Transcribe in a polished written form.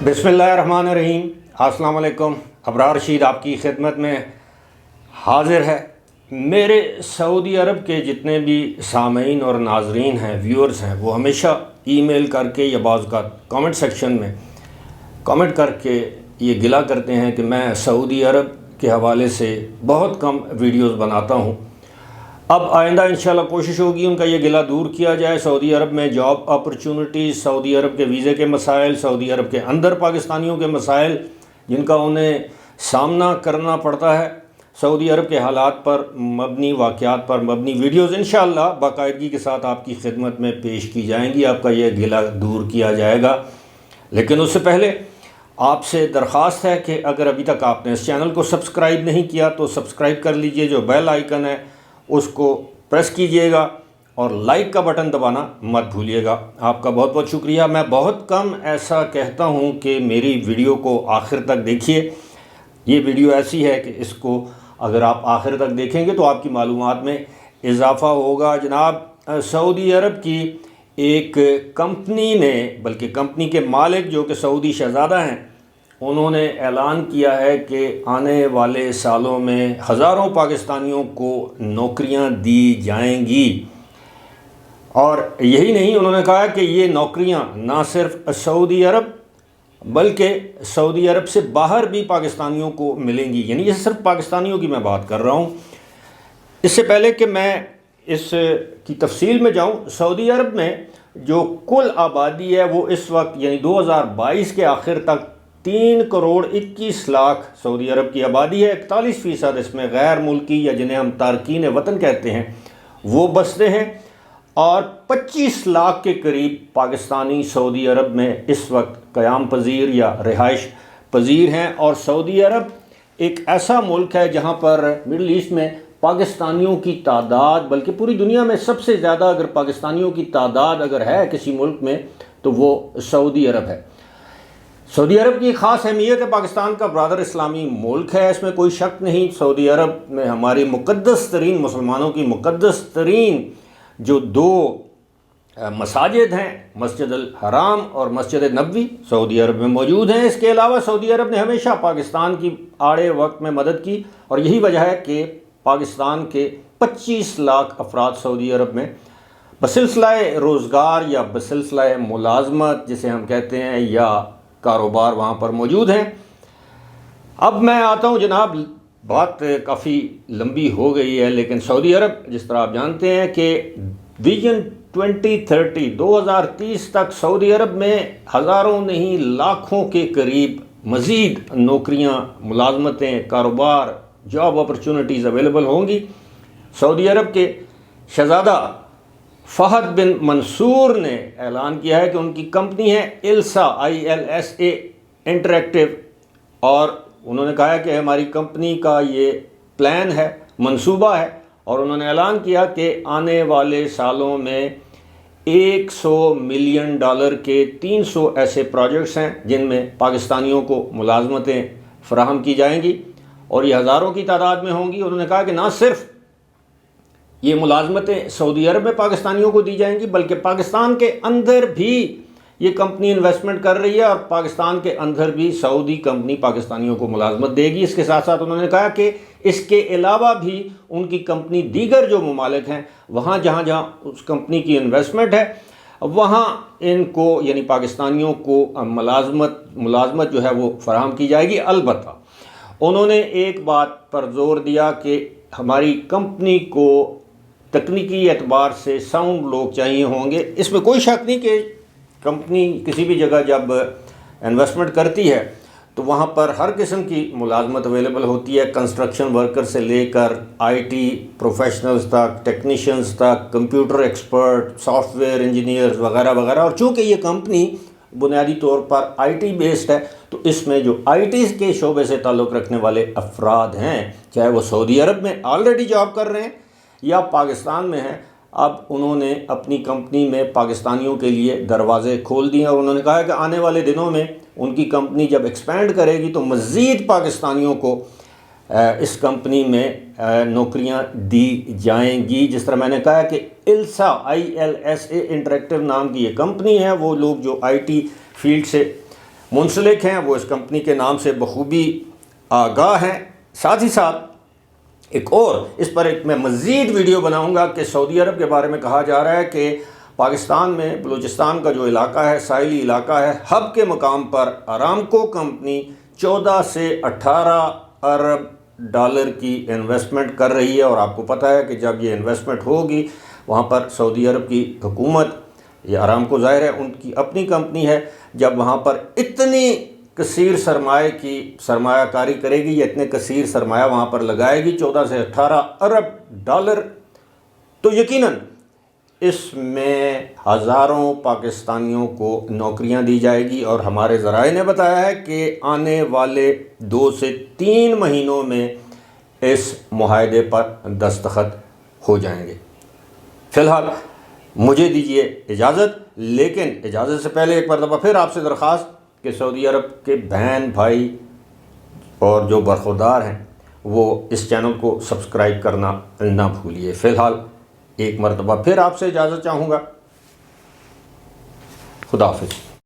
बिस्मिल्लाहिर्रहमानिर्रहीम। अस्सलाम वालेकुम। अबरार रशीद आपकी खिदमत में हाज़िर है। मेरे सऊदी अरब के जितने भी सामीन और नाजरीन हैं, व्यूअर्स हैं, वो हमेशा ईमेल करके या बाज़ का कमेंट सेक्शन में कमेंट करके ये गिला करते हैं कि मैं सऊदी अरब के हवाले से बहुत कम वीडियोस बनाता हूँ। अब आइंदा इंशाल्लाह कोशिश होगी उनका ये गिला दूर किया जाए। सऊदी अरब में जॉब अपॉर्चुनिटीज़, सऊदी अरब के वीज़े के मसाइल, सऊदी अरब के अंदर पाकिस्तानियों के मसाइल जिनका उन्हें सामना करना पड़ता है, सऊदी अरब के हालात पर मबनी, वाक़यात पर मबनी वीडियोज़ इंशाल्लाह बाकायदगी के साथ आपकी खिदमत में पेश की जाएंगी। आपका यह गिला दूर किया जाएगा। लेकिन उससे पहले आपसे दरख्वास्त है कि अगर अभी तक आपने इस चैनल को सब्सक्राइब नहीं किया तो सब्सक्राइब कर लीजिए। जो बेल आइकन है उसको प्रेस कीजिएगा और लाइक का बटन दबाना मत भूलिएगा। आपका बहुत बहुत शुक्रिया। मैं बहुत कम ऐसा कहता हूं कि मेरी वीडियो को आखिर तक देखिए। ये वीडियो ऐसी है कि इसको अगर आप आखिर तक देखेंगे तो आपकी मालूमात में इजाफ़ा होगा। जनाब, सऊदी अरब की एक कंपनी ने, बल्कि कंपनी के मालिक जो कि सऊदी शहज़ादा हैं, उन्होंने ऐलान किया है कि आने वाले सालों में हज़ारों पाकिस्तानियों को नौकरियां दी जाएंगी। और यही नहीं, उन्होंने कहा कि ये नौकरियां ना सिर्फ सऊदी अरब बल्कि सऊदी अरब से बाहर भी पाकिस्तानियों को मिलेंगी। यानी ये सिर्फ पाकिस्तानियों की मैं बात कर रहा हूँ। इससे पहले कि मैं इस की तफसील में जाऊँ, सऊदी अरब में जो कुल आबादी है वो इस वक्त यानी 2022 के आखिर तक 3 करोड़ 21 लाख सऊदी अरब की आबादी है। 41% इसमें गैर मुल्की या जिन्हें हम तारकीन वतन कहते हैं वो बसते हैं और 25 लाख के करीब पाकिस्तानी सऊदी अरब में इस वक्त क़याम पजीर या रिहाइश पजीर हैं। और सऊदी अरब एक ऐसा मुल्क है जहाँ पर मिडल ईस्ट में पाकिस्तानियों की तादाद, बल्कि पूरी दुनिया में सबसे ज़्यादा अगर पाकिस्तानियों की तादाद अगर है किसी मुल्क में तो वो सऊदी अरब है। सऊदी अरब की ख़ास अहमियत है। पाकिस्तान का ब्रादर इस्लामी मुल्क है, इसमें कोई शक नहीं। सऊदी अरब में हमारी मुक़द्दस तरीन, मुसलमानों की मुक़द्दस तरीन जो 2 मसाजिद हैं, मस्जिद अल हराम और मस्जिद नबवी, सऊदी अरब में मौजूद हैं। इसके अलावा सऊदी अरब ने हमेशा पाकिस्तान की आड़े वक्त में मदद की और यही वजह है कि पाकिस्तान के 25 लाख अफराद सऊदी अरब में बसिलसिलाए रोज़गार या बसिलसिलाए मुलाजमत जिसे हम कहते हैं या कारोबार वहाँ पर मौजूद हैं। अब मैं आता हूँ जनाब, बात काफ़ी लंबी हो गई है, लेकिन सऊदी अरब जिस तरह आप जानते हैं कि विजन 2030 2030 तक सऊदी अरब में हज़ारों नहीं लाखों के करीब मज़ीद नौकरियाँ, मुलाजमतें, कारोबार, जॉब अपॉर्चुनिटीज़ अवेलेबल होंगी। सऊदी अरब के शहज़ादा फ़हद बिन मंसूर ने ऐलान किया है कि उनकी कंपनी है इल्सा ILSA इंटरैक्टिव, और उन्होंने कहा है कि हमारी कंपनी का ये प्लान है, मंसूबा है, और उन्होंने ऐलान किया कि आने वाले सालों में $100 मिलियन के 300 ऐसे प्रोजेक्ट्स हैं जिनमें पाकिस्तानियों को मुलाजमतें फ़राहम की जाएंगी और ये हज़ारों की तादाद में होंगी। उन्होंने कहा कि ना सिर्फ ये मुलाजमतें सऊदी अरब में पाकिस्तानियों को दी जाएंगी बल्कि पाकिस्तान के अंदर भी ये कंपनी इन्वेस्टमेंट कर रही है और पाकिस्तान के अंदर भी सऊदी कंपनी पाकिस्तानियों को मुलाजमत देगी। इसके साथ साथ उन्होंने कहा कि इसके अलावा भी उनकी कंपनी दीगर जो ममालिक हैं वहाँ जहाँ जहाँ उस कंपनी की इन्वेस्टमेंट है वहाँ इनको यानी पाकिस्तानियों को मुलाजमत जो है वो फराहम की जाएगी। अलबत्ता उन्होंने एक बात पर जोर दिया कि हमारी कंपनी को तकनीकी एतबार से साउंड लोग चाहिए होंगे। इसमें कोई शक नहीं कि कंपनी किसी भी जगह जब इन्वेस्टमेंट करती है तो वहाँ पर हर किस्म की मुलाजमत अवेलेबल होती है, कंस्ट्रक्शन वर्कर से लेकर IT प्रोफेशनल्स तक, टेक्नीशियंस तक, कंप्यूटर एक्सपर्ट, सॉफ्टवेयर इंजीनियर्स वगैरह वगैरह। और चूँकि ये कंपनी बुनियादी तौर पर IT बेस्ड है तो इसमें जो IT के शोबे से ताल्लुक़ रखने वाले अफराद हैं, चाहे वो सऊदी अरब में ऑलरेडी जॉब कर रहे हैं या पाकिस्तान में हैं, अब उन्होंने अपनी कंपनी में पाकिस्तानियों के लिए दरवाज़े खोल दिए और उन्होंने कहा है कि आने वाले दिनों में उनकी कंपनी जब एक्सपेंड करेगी तो मज़ीद पाकिस्तानियों को इस कंपनी में नौकरियां दी जाएंगी। जिस तरह मैंने कहा कि इल्सा ILSA इंटरैक्टिव नाम की ये कंपनी है, वो लोग जो IT फील्ड से منسلک ہیں وہ اس کمپنی کے نام سے بخوبی آگاہ ہیں۔ ساتھ ہی ساتھ ایک اور اس پر ایک میں مزید ویڈیو بناؤں گا کہ سعودی عرب کے بارے میں کہا جا رہا ہے کہ پاکستان میں بلوچستان کا جو علاقہ ہے، ساحلی علاقہ ہے، ہب کے مقام پر ارامکو کمپنی 14 سے 18 ارب ڈالر کی انویسٹمنٹ کر رہی ہے، اور آپ کو پتہ ہے کہ جب یہ انویسٹمنٹ ہوگی وہاں پر سعودی عرب کی حکومت، یہ ارامکو ظاہر ہے ان کی اپنی کمپنی ہے، جب وہاں پر اتنی کثیر سرمایہ کاری کرے گی یا اتنے کثیر سرمایہ وہاں پر لگائے گی 14 سے 18 ارب ڈالر، تو یقیناً اس میں ہزاروں پاکستانیوں کو نوکریاں دی جائے گی، اور ہمارے ذرائع نے بتایا ہے کہ آنے والے 2 سے 3 مہینوں میں اس معاہدے پر دستخط ہو جائیں گے۔ فی الحال مجھے دیجیے اجازت، لیکن اجازت سے پہلے ایک مرتبہ پھر آپ سے درخواست کہ سعودی عرب کے بہن بھائی اور جو برخوردار ہیں وہ اس چینل کو سبسکرائب کرنا نہ بھولیے۔ فی الحال ایک مرتبہ پھر آپ سے اجازت چاہوں گا۔ خدا حافظ۔